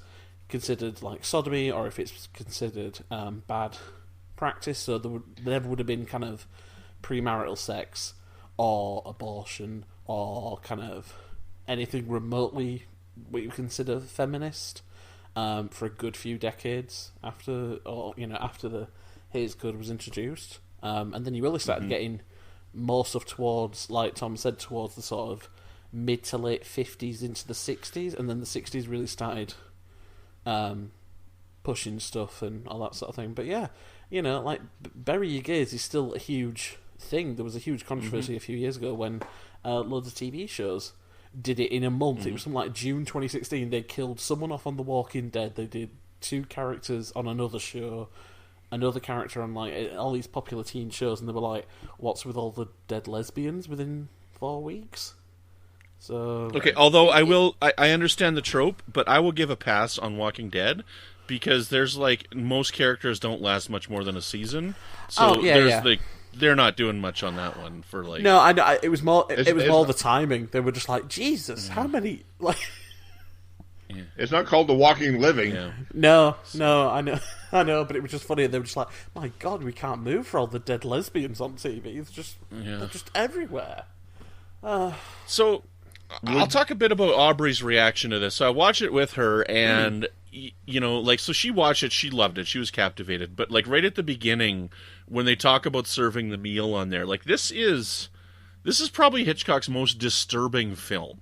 considered like sodomy, or if it's considered bad practice, so there never would have been kind of premarital sex or abortion or kind of anything remotely what you consider feminist for a good few decades after the Hays Code was introduced, and then you really started getting more stuff towards, like Tom said, towards the sort of mid to late 50s into the 60s, and then the 60s really started pushing stuff and all that sort of thing. But yeah, you know, like, bury your gays is still a huge thing. There was a huge controversy a few years ago when loads of TV shows did it in a month. It was something like June 2016. They killed someone off on The Walking Dead. They did two characters on another show, another character on, like, all these popular teen shows, and they were like, what's with all the dead lesbians within 4 weeks? So Okay, although I understand the trope, but I will give a pass on Walking Dead because there's like most characters don't last much more than a season. So they're not doing much on that one for like. No, I it was more the timing. They were just like, Jesus, how many like. Yeah. It's not called The Walking Living. Yeah. No, I know, but it was just funny. They were just like, my God, we can't move for all the dead lesbians on TV. They're just everywhere. So, I'll talk a bit about Aubrey's reaction to this. So I watched it with her, and so she watched it, she loved it, she was captivated. But like right at the beginning, when they talk about serving the meal on there, like this is probably Hitchcock's most disturbing film.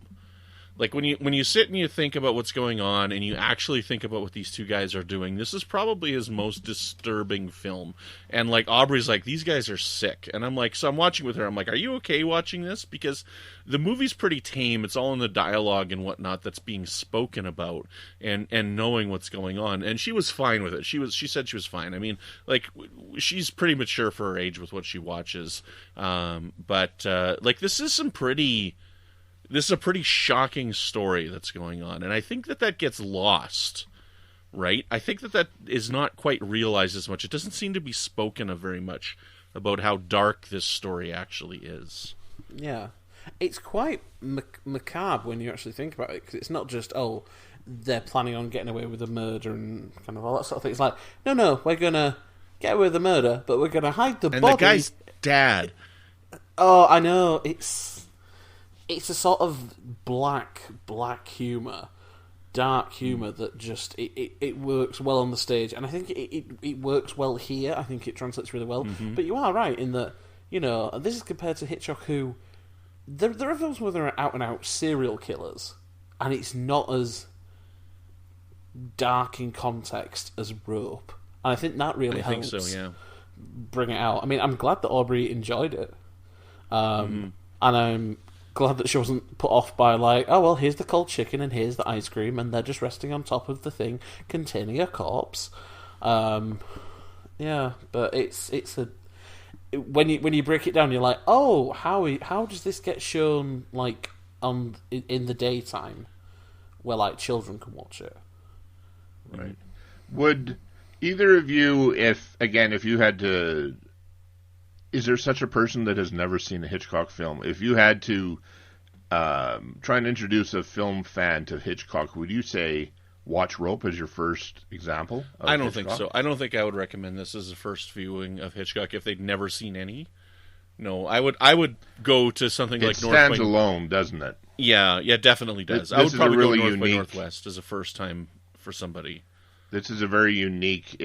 Like when you sit and you think about what's going on and you actually think about what these two guys are doing, this is probably his most disturbing film. And like Aubrey's like, these guys are sick. And I'm like, so I'm watching with her, I'm like, are you okay watching this? Because the movie's pretty tame. It's all in the dialogue and whatnot that's being spoken about and knowing what's going on. And she was fine with it. She said she was fine. I mean, like she's pretty mature for her age with what she watches. But this is a pretty shocking story that's going on, and I think that gets lost, right? I think that is not quite realized as much. It doesn't seem to be spoken of very much about how dark this story actually is. Yeah. It's quite macabre when you actually think about it, because it's not just, they're planning on getting away with a murder and kind of all that sort of thing. It's like, no, we're going to get away with the murder, but we're going to hide the body. And the guy's dad. Oh, I know, It's a sort of black humour, dark humour that just it works well on the stage, and I think it works well here. I think it translates really well. Mm-hmm. But you are right in that this is compared to Hitchcock, who there are films where they're out and out serial killers, and it's not as dark in context as Rope, and I think that really helps. I think so, yeah. Bring it out. I mean, I'm glad that Aubrey enjoyed it, and I'm glad that she wasn't put off by like, oh well, here's the cold chicken and here's the ice cream, and they're just resting on top of the thing containing a corpse. Yeah, but when you break it down, you're like, oh, how does this get shown like in the daytime, where like children can watch it? Right. Would either of you, if you had to? Is there such a person that has never seen a Hitchcock film? If you had to try and introduce a film fan to Hitchcock, would you say watch Rope as your first example of I don't Hitchcock? think so. I don't think I would recommend this as a first viewing of Hitchcock if they'd never seen any. No, I would go to something like North by... It stands alone, doesn't it? Yeah, definitely does. I would probably go North by Northwest as a first time for somebody. This is a very unique...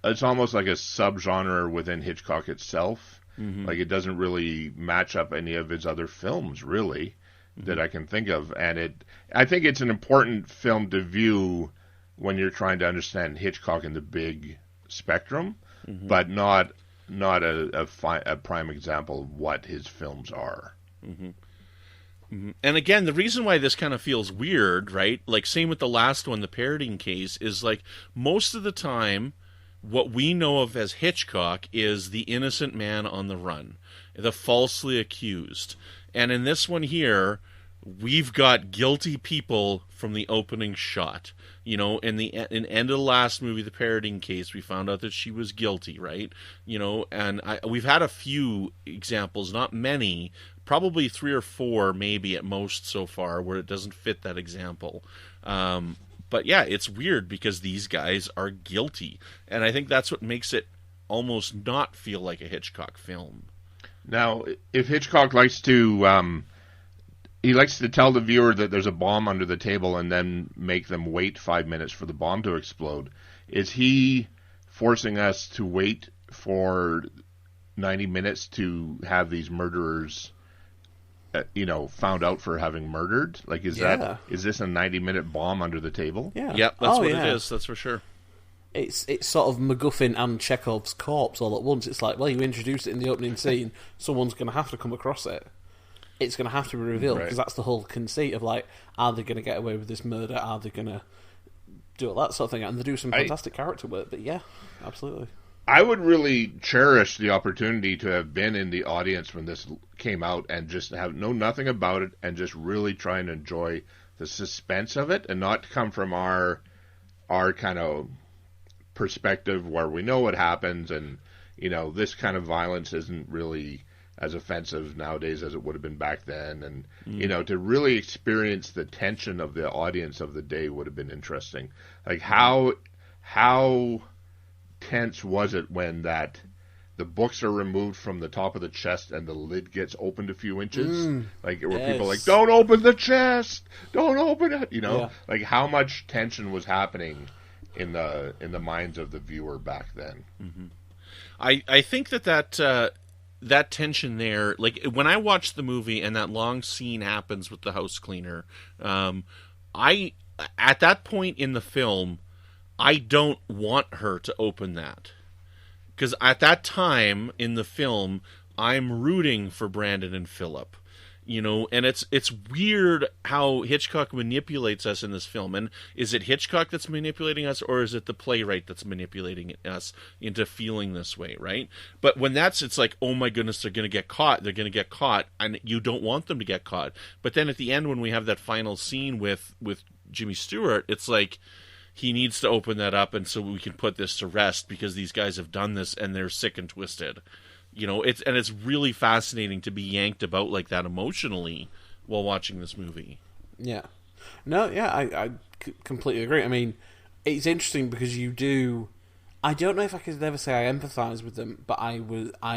It's almost like a subgenre within Hitchcock itself. Mm-hmm. Like it doesn't really match up any of his other films, really, that I can think of. And I think it's an important film to view when you're trying to understand Hitchcock in the big spectrum, but not a prime example of what his films are. Mm-hmm. Mm-hmm. And again, the reason why this kind of feels weird, right? Like same with the last one, the parodying case, is like most of the time what we know of as Hitchcock is the innocent man on the run, the falsely accused. And in this one here, we've got guilty people from the opening shot. In the end of the last movie, the parodying case, we found out that she was guilty, right? And we've had a few examples, not many, probably 3 or 4 maybe at most so far, where it doesn't fit that example. But yeah, it's weird because these guys are guilty. And I think that's what makes it almost not feel like a Hitchcock film. Now, if Hitchcock likes to tell the viewer that there's a bomb under the table and then make them wait 5 minutes for the bomb to explode, is he forcing us to wait for 90 minutes to have these murderers found out for having murdered? Like, is this a 90-minute bomb under the table? Yeah. Yep, that's what it is, that's for sure. It's sort of MacGuffin and Chekhov's corpse all at once. It's like, well, you introduce it in the opening scene, someone's going to have to come across it. It's going to have to be revealed, because that's the whole conceit of, like, are they going to get away with this murder? Are they going to do all that sort of thing? And they do some fantastic character work, but yeah, absolutely. I would really cherish the opportunity to have been in the audience when this came out and just know nothing about it and just really try and enjoy the suspense of it and not come from our kind of perspective where we know what happens and, you know, this kind of violence isn't really as offensive nowadays as it would have been back then. And, you know, to really experience the tension of the audience of the day would have been interesting. Like how tense was it when the books are removed from the top of the chest and the lid gets opened a few inches? Like, were people like, don't open the chest! Don't open it! You know? Yeah. Like, how much tension was happening in the minds of the viewer back then? Mm-hmm. I think that tension there, like, when I watched the movie and that long scene happens with the house cleaner, at that point in the film, I don't want her to open that. Because at that time in the film, I'm rooting for Brandon and Philip. You know, and it's weird how Hitchcock manipulates us in this film. And is it Hitchcock that's manipulating us, or is it the playwright that's manipulating us into feeling this way, right? But when it's like, oh my goodness, they're going to get caught. They're going to get caught, and you don't want them to get caught. But then at the end, when we have that final scene with Jimmy Stewart, it's like, he needs to open that up, and so we can put this to rest because these guys have done this and they're sick and twisted. You know, it's really fascinating to be yanked about like that emotionally while watching this movie. Yeah. No, yeah, I completely agree. I mean, it's interesting because you do... I don't know if I could ever say I empathise with them, but I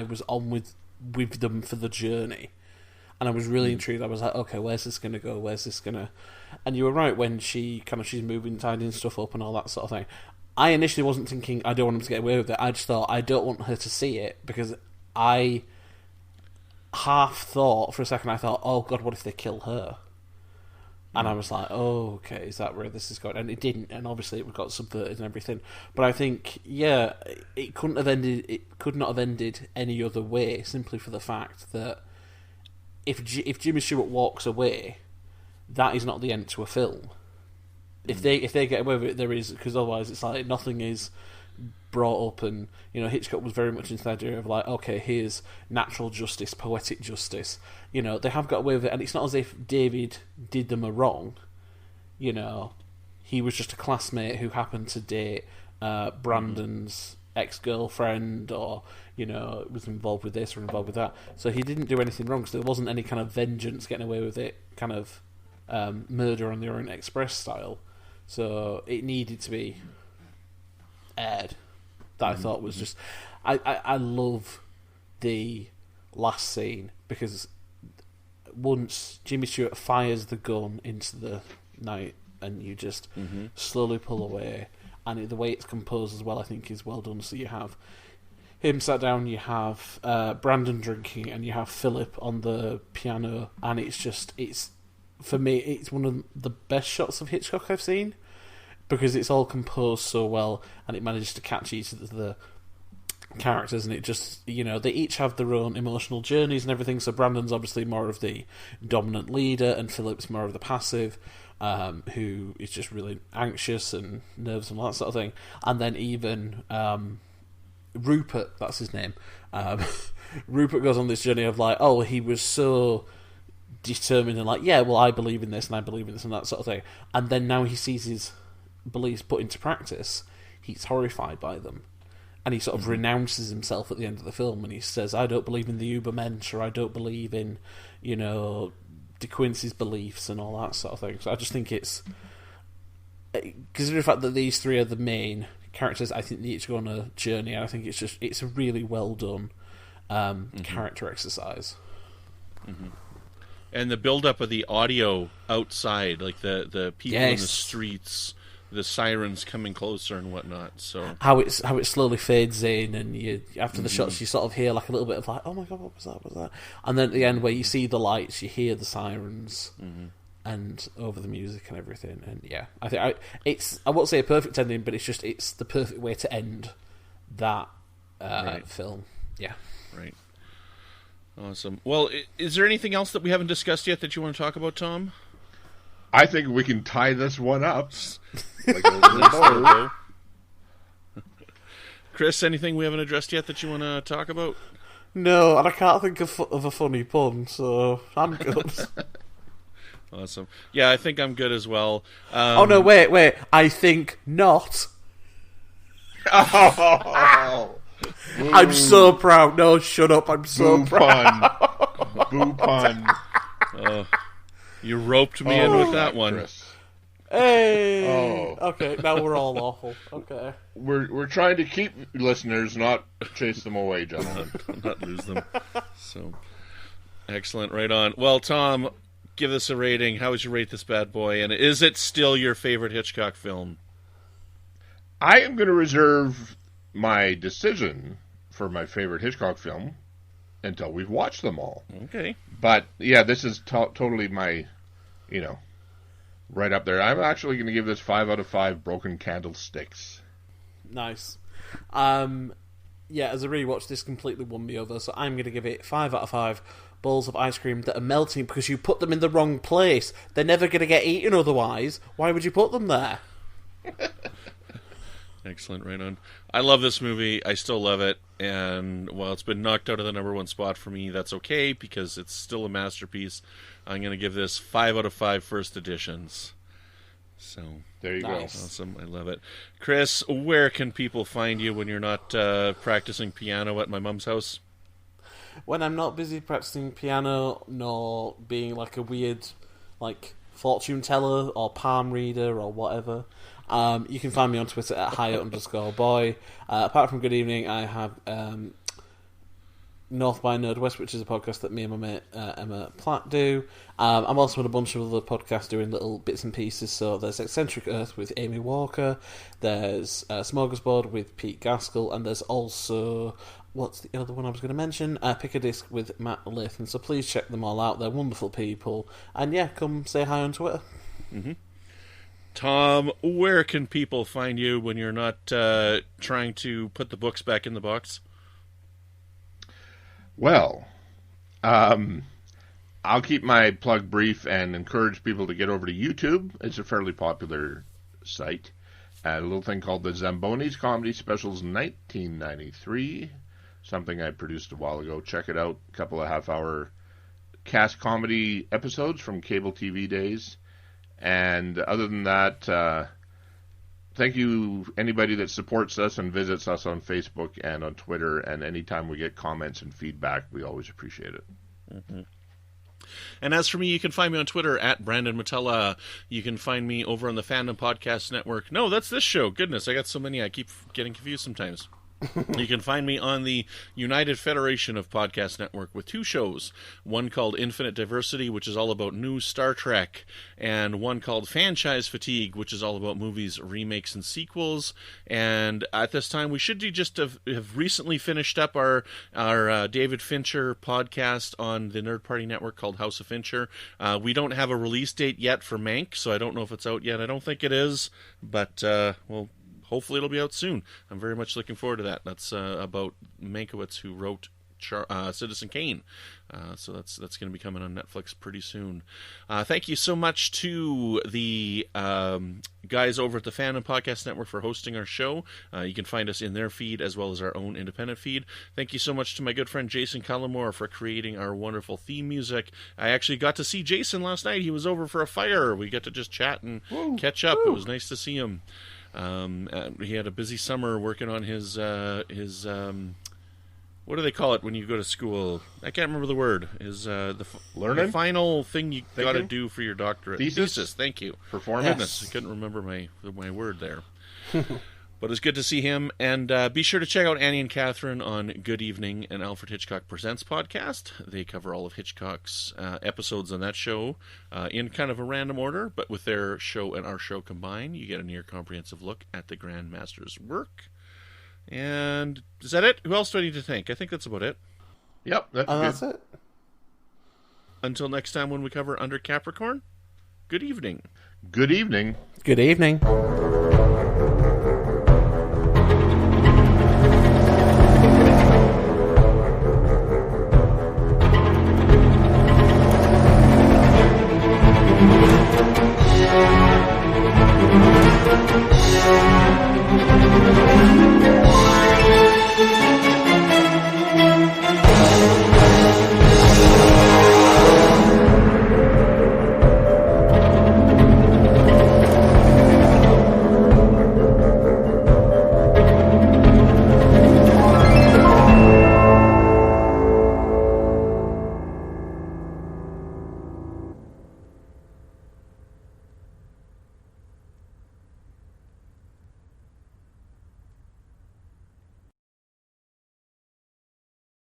was on with them for the journey. And I was really intrigued. I was like, okay, where's this going to go? Where's this going to... And you were right when she's moving, tidying stuff up and all that sort of thing. I initially wasn't thinking, I don't want him to get away with it. I just thought, I don't want her to see it, because I half thought, for a second, I thought, oh God, what if they kill her? And I was like, oh, okay, is that where this is going? And it didn't, and obviously it got subverted and everything. But I think, yeah, it could not have ended any other way, simply for the fact that if Jimmy Stewart walks away, that is not the end to a film. If they get away with it, there is, because otherwise it's like nothing is brought up, and you know, Hitchcock was very much into the idea of like, okay, here's natural justice, poetic justice. You know, they have got away with it, and it's not as if David did them a wrong. You know, he was just a classmate who happened to date Brandon's ex-girlfriend, or you know, was involved with this or involved with that. So he didn't do anything wrong. So there wasn't any kind of vengeance, getting away with it, kind of murder on the Orient Express style. So it needed to be aired. That I thought was just... I love the last scene, because once Jimmy Stewart fires the gun into the night and you just slowly pull away, and the way it's composed as well, I think, is well done. So you have him sat down, you have Brandon drinking, and you have Philip on the piano, and it's for me, it's one of the best shots of Hitchcock I've seen, because it's all composed so well, and it manages to catch each of the characters, and it just, you know, they each have their own emotional journeys and everything. So Brandon's obviously more of the dominant leader, and Philip's more of the passive, who is just really anxious and nervous and all that sort of thing. And then even Rupert, that's his name, Rupert goes on this journey of like, oh, he was so determined and like, yeah, well, I believe in this and I believe in this and that sort of thing. And then now he sees his beliefs put into practice, he's horrified by them. And he sort of renounces himself at the end of the film, and he says, I don't believe in the Ubermensch, or I don't believe in, you know, De Quincey's beliefs and all that sort of thing. So I just think it's... Considering the fact that these three are the main characters, I think they each go on a journey, and I think it's a really well done character exercise. Mm-hmm. And the build-up of the audio outside, like the people in the streets, the sirens coming closer and whatnot. So how it slowly fades in, and you after the shots, you sort of hear like a little bit of like, oh my god, what was that? What was that? And then at the end, where you see the lights, you hear the sirens, and over the music and everything. And yeah, I think I won't say a perfect ending, but it's the perfect way to end that film. Yeah, right. Awesome. Well, is there anything else that we haven't discussed yet that you want to talk about, Tom? I think we can tie this one up. Like a Chris, anything we haven't addressed yet that you want to talk about? No, and I can't think of a funny pun, so I'm good. Awesome. Yeah, I think I'm good as well. Oh, no, wait. I think not. Oh, I'm so proud. No, shut up. I'm so proud. Boo pun. You roped me in with that one. Chris. Hey. Oh. Okay, now we're all awful. Okay. We're trying to keep listeners, not chase them away, gentlemen. Not lose them. So, excellent. Right on. Well, Tom, give this a rating. How would you rate this bad boy? And is it still your favorite Hitchcock film? I am going to reserve my decision for my favorite Hitchcock film until we've watched them all. Okay. But, yeah, this is totally my, right up there. I'm actually going to give this 5 out of 5 broken candlesticks. Nice. Yeah, as a rewatch, this completely won me over, so I'm going to give it 5 out of 5 balls of ice cream that are melting because you put them in the wrong place. They're never going to get eaten otherwise. Why would you put them there? Excellent, right on. I love this movie. I still love it. And while it's been knocked out of the number one spot for me, that's okay because it's still a masterpiece. I'm going to give this 5 out of 5 first editions. So there you go. Awesome. I love it. Chris, where can people find you when you're not practicing piano at my mum's house? When I'm not busy practicing piano, nor being like a weird fortune teller or palm reader or whatever, you can find me on Twitter at @Hyatt_boy. Apart from Good Evening, I have North by Nordwest, which is a podcast that me and my mate Emma Platt do. I'm also on a bunch of other podcasts doing little bits and pieces. So there's Eccentric Earth with Amy Walker, there's Smorgasbord with Pete Gaskell, and there's also, what's the other one I was going to mention? Pick a Disc with Matt Lathan. So please check them all out. They're wonderful people. And yeah, come say hi on Twitter. Mm-hmm. Tom, where can people find you when you're not trying to put the books back in the box? Well, I'll keep my plug brief and encourage people to get over to YouTube. It's a fairly popular site. A little thing called the Zambonis Comedy Specials 1993, something I produced a while ago. Check it out. A couple of half-hour cast comedy episodes from cable TV days. And other than that, thank you, anybody that supports us and visits us on Facebook and on Twitter. And anytime we get comments and feedback, we always appreciate it. Mm-hmm. And as for me, you can find me on Twitter at Brandon-Shea. You can find me over on the Fandom Podcast Network. No, that's this show. Goodness, I got so many I keep getting confused sometimes. You can find me on the United Federation of Podcast Network with 2 shows. One called Infinite Diversity, which is all about new Star Trek, and one called Franchise Fatigue, which is all about movies, remakes, and sequels. And at this time, we should just have recently finished up our David Fincher podcast on the Nerd Party Network called House of Fincher. We don't have a release date yet for Mank, so I don't know if it's out yet. I don't think it is, but well, hopefully it'll be out soon. I'm very much looking forward to that. That's about Mankiewicz, who wrote Citizen Kane. So that's going to be coming on Netflix pretty soon. Thank you so much to the guys over at the Fandom Podcast Network for hosting our show. You can find us in their feed as well as our own independent feed. Thank you so much to my good friend Jason Cullimore for creating our wonderful theme music. I actually got to see Jason last night. He was over for a fire. We got to just chat and catch up. It was nice to see him. He had a busy summer working on his what do they call it when you go to school? I can't remember the word. The final thing you got to do for your doctorate. Thesis. Thank you. Performance. Goodness, I couldn't remember my word there. But it's good to see him. And be sure to check out Annie and Catherine on Good Evening and Alfred Hitchcock Presents podcast. They cover all of Hitchcock's episodes on that show in kind of a random order, but with their show and our show combined, you get a near comprehensive look at the Grand Master's work. And is that it? Who else do I need to thank? I think that's about it. Yep, that's it. Until next time when we cover Under Capricorn, good evening. Good evening. Good evening.